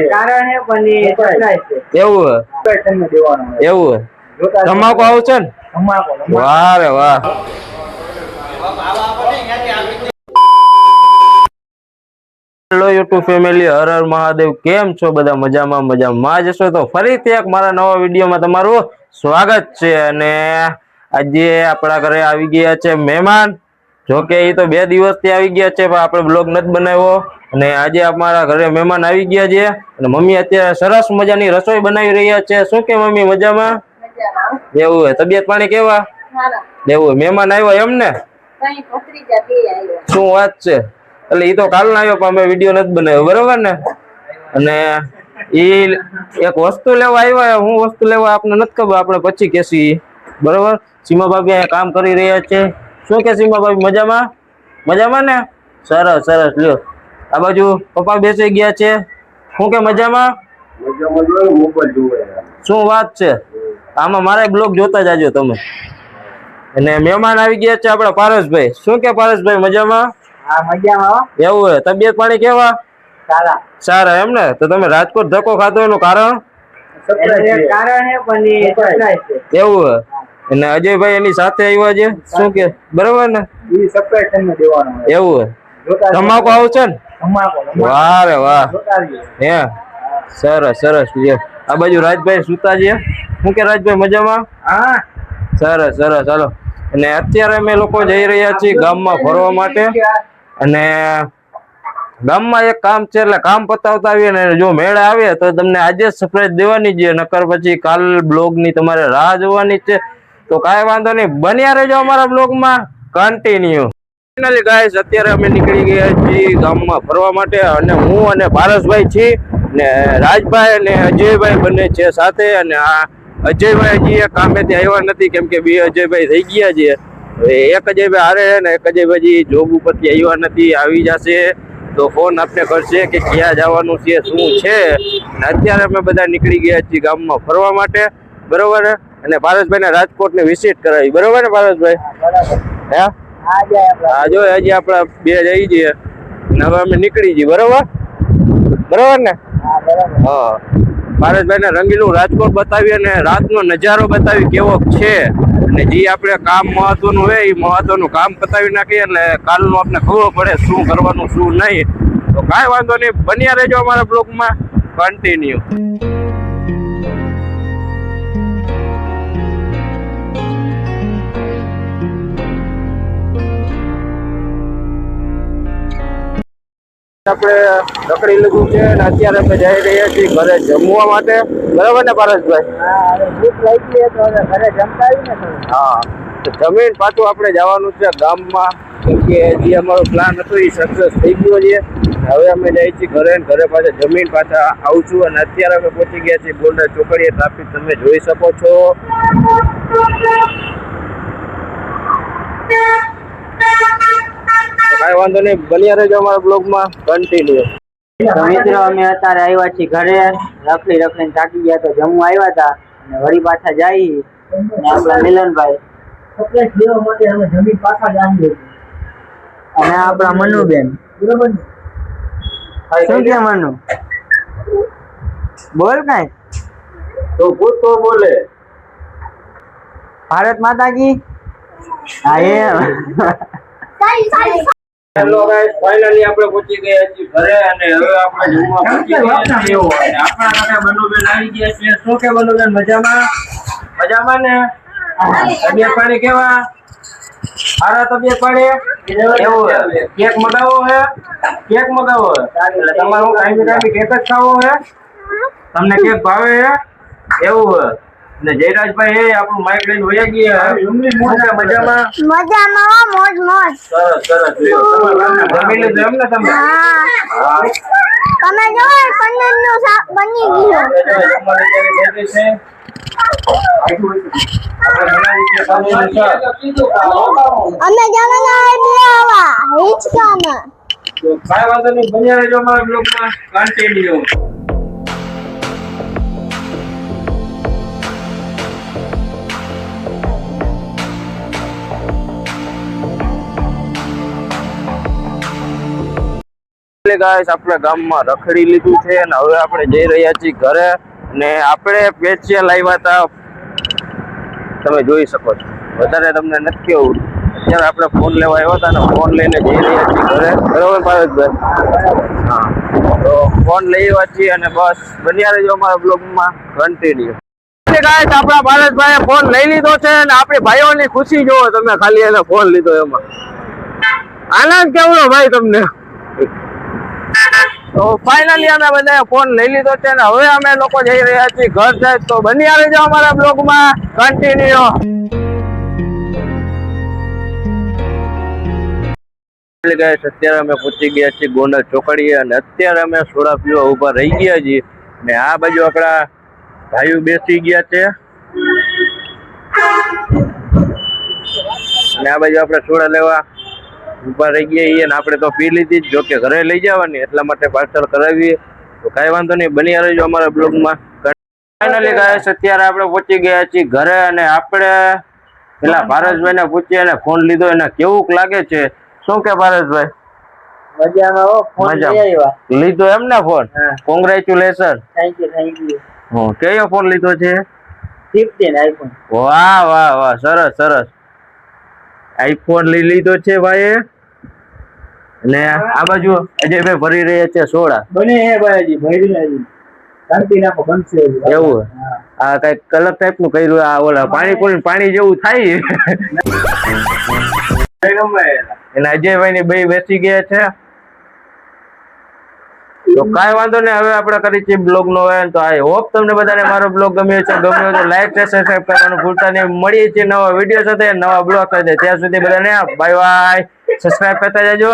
કારણ હે પણ એ સરપ્રાઈઝ છે એવું તમને દેવાનું હોય એવું તમાકુ આવશે ને વાહ રે વાહ hello YouTube family Har Har Mahadev કેમ છો બધા મજામાં જશો તો ફરીથી એક મારા નવા વિડીયોમાં તમારું સ્વાગત છે અને આજે આપણા ઘરે આવી ગયા છે મહેમાન જોકે એ તો 2 દિવસથી આવી ગયા છે પણ આપણે બ્લોગ નથી બનાવ્યો અને આજે અમારા ઘરે મહેમાન આવી ગયા છે અને મમ્મી અત્યારે સરસ મજાની રસોઈ બનાવી રહ્યા છે શું કે મમ્મી મજામાં એવું હે તબિયત પાણી કેવા એવું મહેમાન આવ્યો એમ ને શું વાત છે એટલે ઈ તો કાલ ના આવ્યો પણ અમે વિડીયો નથી બનાવ્યો બરોબર ને અને ઈ એક વસ્તુ લેવા આવ્યા હું વસ્તુ લેવા આપને નથી ખબર આપણે પછી કેસી બરોબર સીમા ભાભી અહીંયા કામ કરી રહ્યા છે શું કે સીમા ભાભી મજામાં ને સરસ સરસ લ્યો આ બાજુ પપ્પા બેસી ગયા છે શું કે મજામાં શું વાત છે આમાં મારા બ્લોગ જોતા જાજો તમે અને મહેમાન આવી ગયા છે આપડા પારસભાઈ શું કે પારસભાઈ મજામાં હા મજામાં એવું હે તબિયત પાણી કેવા સારા એમ ને તો તમે રાજકોટ ધક્કો ખાધો એનું કારણ કારણ હે પણ એ સરપ્રાઈઝ છે એવું હે અને અજયભાઈ એની સાથે આવ્યા છે શું કે બરોબર ને એ સરપ્રાઈઝ તમને દેવાનું હોય એવું હે તમાકુ આવશે ને વાહ રે વાહ હે સરસ સરસ લ્યો આ બાજુ રાજભાઈ સુતા છે શું કે રાજભાઈ મજામાં હા સરસ સરસ ચાલો અને અત્યારે અમે લોકો જઈ રહ્યા છીએ ગામમાં ફરવા માટે અને ગામમાં એક કામ છે એટલે કામ પતાવતા આવીએ ને જો મેળે આવે તો તમને આજે સરપ્રાઈઝ દેવાની છે નકર પછી કાલ બ્લોગ ની તમારે રાહ જોવાની છે તો કાંઈ વાંધો નહીં બન્યા રહેજો અમારા બ્લોગમાં કન્ટિન્યુ ફાઇનલી ગાઈસ અત્યારે અમે નીકળી ગયા છીએ ગામમાં ફરવા માટે અને હું અને પારસભાઈ છીએ ને રાજભાઈ અને અજયભાઈ બંને છે સાથે અને આ અજયભાઈ હજી કામેથી આવ્યા નથી કેમ કે 2 અજયભાઈ થઈ ગયા છે એક અજયભાઈ હારે ને એક અજયભાઈ જોબ ઉપરથી આવ્યા નથી આવી જશે તો ફોન આપને કરશે કે ક્યાં જવાનું છે શું છે અત્યારે અમે બધા નીકળી ગયા છીએ ગામમાં ફરવા માટે બરોબર અને પારસભાઈને રાજકોટની વિઝિટ કરાવી બરોબર ને પારસભાઈ હે હા જો હજી આપડા 2 જઈ છીએ હવે અમે નીકળી જઈએ બરોબર ને હા પારસભાઈ ને રંગીલું રાજકોટ બતાવી અને રાતનો નજારો બતાવી કેવો છે અને જે આપણે કામ મહત્વનું હોય એ મહત્વનું કામ પતાવી નાખીએ એટલે કાલનું આપણે ખબર પડે શું કરવાનું શું નહીં તો કાંઈ વાંધો નહીં બન્યા રહેજો અમારા બ્લોગમાં કન્ટિન્યુ આપણે રખડી લીધું છે અને અત્યારે અમે જઈ રહ્યા છીએ ઘરે જમવા માટે બરાબર ને પારસભાઈ હા તો જમીન પાછું આપણે જવાનું છે ગામમાં કેમ કે જે અમારો પ્લાન હતો એ સક્સેસ થઈ ગયો છે હવે અમે જઈએ છીએ ઘરે પાછા જમીન પાછા આવશું અને અત્યારે અમે પહોંચી ગયા છીએ ગોંડલ ચોકડીએ ટ્રાફિક તમે જોઈ શકો છો કાંઈ વાંધો નહીં બન્યા રહેજો અમારા બ્લોગમાં કન્ટિન્યુ તો મિત્રો અમે અત્યારે આવ્યા છીએ ઘરે રખડીને થાકી ગયા તો જમવા આવ્યા હતા અને વળી પાછા જઈ અને આપણા મિલનભાઈ સરપ્રાઈઝ દેવા માટે અમે જમીન પાછા જ આવી અને આપણા મનુબેન બરોબર શું કે મનુ બોલ કાંઈ તો પૂછતો બોલે ભારત માતા કી હા એમ હેલો ગાઈસ ફાઇનલી આપણે પહોંચી ગયા છીએ ઘરે અને હવે આપણે જમવા પહોંચી ગયા છીએ અને આપણા ઘરે બનુબેન આવી ગયા છે શું કે બનુબેન મજામાં ને તબિયત પાણી કેવા સારા તબિયત પાણી એવું કેક મગાવો હે એટલે તમારું કાયમી કેક જ ખાવો હે તમને કેક ભાવે હે એવું હે ને જયરાજભાઈ એ આપણું માઇક લઈને વયા ગયા મજામાં મોજ સરસ લ્યો તમારા જમી લીધું એમ ને તમે હા તમે જો પનીરનું શાક બની ગયું અમે જવાના બેવા હિચકામાં તો કાઈ વાંધો નહીં બન્યા રહેજો અમારા બ્લોગમાં કન્ટિન્યુ ફાઇનલી ગાઈસ આપણે ગામમાં રખડી લીધું છે અને હવે આપણે જઈ રહ્યા છીએ ઘરે. અને આપણે સ્પેશિયલ આવ્યા હતા, તમે જોઈ શકો છો, વધારે તમને નથી કેવું. અત્યારે આપણે ફોન લેવા આવ્યા હતા ને ફોન લઈને જઈ રહ્યા છીએ ઘરે, બરોબર ભાવેશભાઈ? હા, તો ફોન લઈ આવ્યા છીએ અને બસ બન્યા રહેજો અમારા બ્લોગમાં કન્ટિન્યુ. આપણા ભારતભાઈએ ફોન લઈ લીધો છે અને આપણી ભાઈઓની ખુશી જોવો તમે, ખાલી એને ફોન લીધો એમાં આનંદ કેવડો ભાઈ તમને. તો ફાઇનલી અમે બધાએ ફોન લઈ લીધો છે અને હવે અમે લોકો જઈ રહ્યા છીએ ઘર સાઈડ. તો બન્યા રહેજો અમારા બ્લોગમાં કન્ટિન્યુ. અત્યારે અમે પહોંચી ગયા છીએ ગોંડલ ચોકડીએ અને અત્યારે અમે સોડા પીવા ઉભા રહી ગયા છીએ. ને આ બાજુ આપણા ભાઈઓ બેસી ગયા છે અને આ બાજુ આપણે સોડા લેવા ઉભા રહી ગયા છીએ. અને આપણે તો પી લીધી જ, જોકે ઘરે લઈ જવાની એટલા માટે પાર્સલ કરાવીએ. તો કાંઈ વાંધો નહીં, બની રહેજો અમારા બ્લોગમાં. ફાઇનલી ગાઈસ અત્યારે આપણે પહોંચી ગયા છીએ ઘરે અને આપણે પેલા પારસભાઈને પૂછીએ અને ફોન લીધો એને કેવું લાગે છે. શું કે પારસભાઈ? મજામાં હો, ફોન લઈ આવ્યા. લીધો એમ ને ફોન? કોંગ્રેચ્યુલેશન. Thank you. કયો ફોન લીધો છે? 15 આઈફોન. વાહ વાહ વાહ, સરસ સરસ. આઈફોન લઈ લીધો છે ભાઈ. અને આ બાજુ અજયભાઈ ભરી રહ્યા છે સોડા. બને હે ભાઈ, હજી ભરી નથી. શાંતિ નાખો, બનશે એવું? આ કઈક અલગ ટાઈપ નું કર્યું. આ ઓલા પાણીપુરી પાણી જેવું થાય. અને અજયભાઈ ની બે બેસી ગયા છે. તો કાંઈ વાંધો નહીં, હવે આપણે કરી છીએ બ્લોગ નો એન્ડ. તો આઈ હોપ તમને બધાને મારો બ્લોગ ગમ્યો છે. ગમ્યો તો લાઈક શેર સબસ્ક્રાઇબ કરવાનું ભૂલતા નહીં. મળીએ છીએ નવા વિડીયો સાથે, નવા બ્લોગ સાથે. ત્યાં સુધી બધાને બાય બાય, સબસ્ક્રાઇબ કરતા જજો.